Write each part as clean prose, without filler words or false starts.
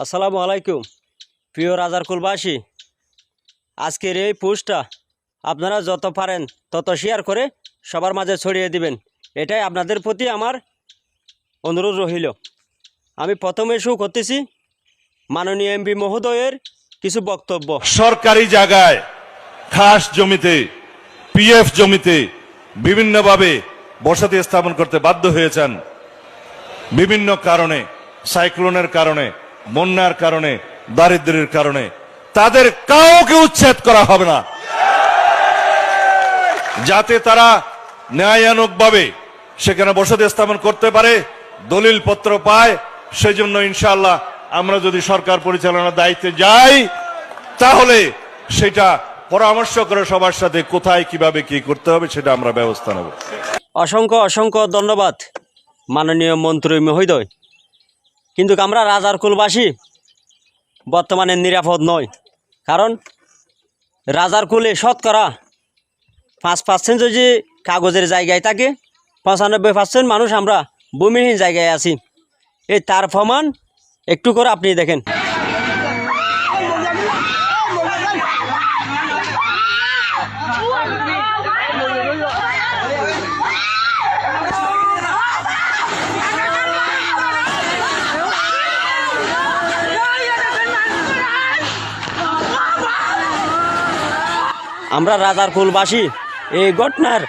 আসসালামু আলাইকুম প্রিয় রাজারকুলবাসী, আজকের এই পোস্টটা আপনারা যত পারেন তত শেয়ার করে সবার মাঝে ছড়িয়ে দিবেন, এটাই আপনাদের প্রতি আমার অনুরোধ রহিল। আমি প্রথমে শুরু করতেছি মাননীয় এমপি মহোদয়ের কিছু বক্তব্য। সরকারি জায়গায় খাস জমিতে পিএফ জমিতে বিভিন্নভাবে বসতি স্থাপন করতে বাধ্য হয়েছেন। বিভিন্ন কারণে, সাইক্লোনের কারণে, বন্যার কারণে, দারিদ্র্যের কারণে তাদের কাউকে উচ্ছেদ করা হবে না, যাতে তারা ন্যায়ানুগভাবে সেখানে বসতি স্থাপন করতে পারে, দলিল পত্র পায়। সেজন্য ইনশাআল্লাহ আমরা যদি সরকার পরিচালনার দায়িত্বে যাই তাহলে সেটা পরামর্শ করে সবার সাথে কোথায় কিভাবে কি করতে হবে সেটা আমরা ব্যবস্থা নেব। অসংখ্য অসংখ্য ধন্যবাদ মাননীয় মন্ত্রী মহোদয়। কিন্তু আমরা রাজারকুলবাসী বর্তমানে নিরাপদ নয়, কারণ রাজারকুলে শতকরা 5% যদি কাগজের জায়গায় থাকে, 95% মানুষ আমরা ভূমিহীন জায়গায় আছি। এই তার প্রমাণ একটু করে আপনি দেখেন। আমরা রাজারকুলবাসী এই ঘটনার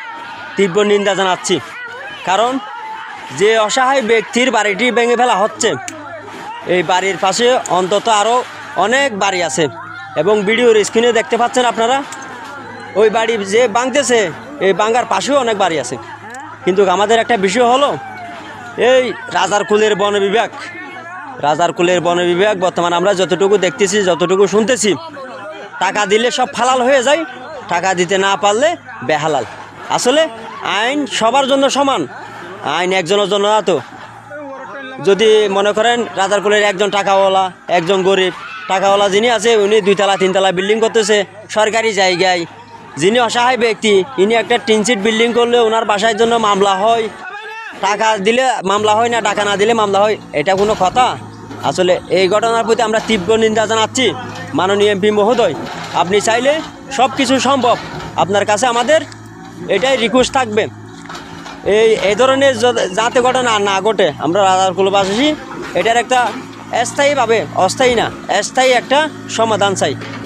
তীব্র নিন্দা জানাচ্ছি, কারণ যে অসহায় ব্যক্তির বাড়িটি ভেঙে ফেলা হচ্ছে, এই বাড়ির পাশে অন্তত আরও অনেক বাড়ি আছে এবং ভিডিওর স্ক্রিনে দেখতে পাচ্ছেন আপনারা, ওই বাড়ি যে ভাঙতেছে এই ভাঙার পাশেও অনেক বাড়ি আছে। কিন্তু আমাদের একটা বিষয় হলো, এই রাজারকুলের বন বিভাগ বর্তমানে আমরা যতটুকু দেখতেছি, যতটুকু শুনতেছি, টাকা দিলে সব হালাল হয়ে যায়, টাকা দিতে না পারলে বেহালাল। আসলে আইন সবার জন্য সমান, আইন একজনের জন্য না। তো যদি মনে করেন রাজারকুলের একজন টাকাওয়ালা, একজন গরিব, টাকাওয়ালা যিনি আছে উনি 2তলা 3তলা বিল্ডিং করতেছে সরকারি জায়গায়, যিনি অসহায় ব্যক্তি ইনি একটা টিনশিট বিল্ডিং করলে ওনার বাসার জন্য মামলা হয়, টাকা দিলে মামলা হয় না, টাকা না দিলে মামলা হয়, এটা কোনো কথা? আসলে এই ঘটনার প্রতি আমরা তীব্র নিন্দা জানাচ্ছি। মাননীয় এমপি মহোদয়, আপনি চাইলে সব কিছু সম্ভব, আপনার কাছে আমাদের এটাই রিকোয়েস্ট থাকবে, এই ধরনের যাতে ঘটনা না ঘটে। আমরা রাজারকুলবাসী এটার একটা স্থায়ীভাবে, অস্থায়ী না, স্থায়ী একটা সমাধান চাই।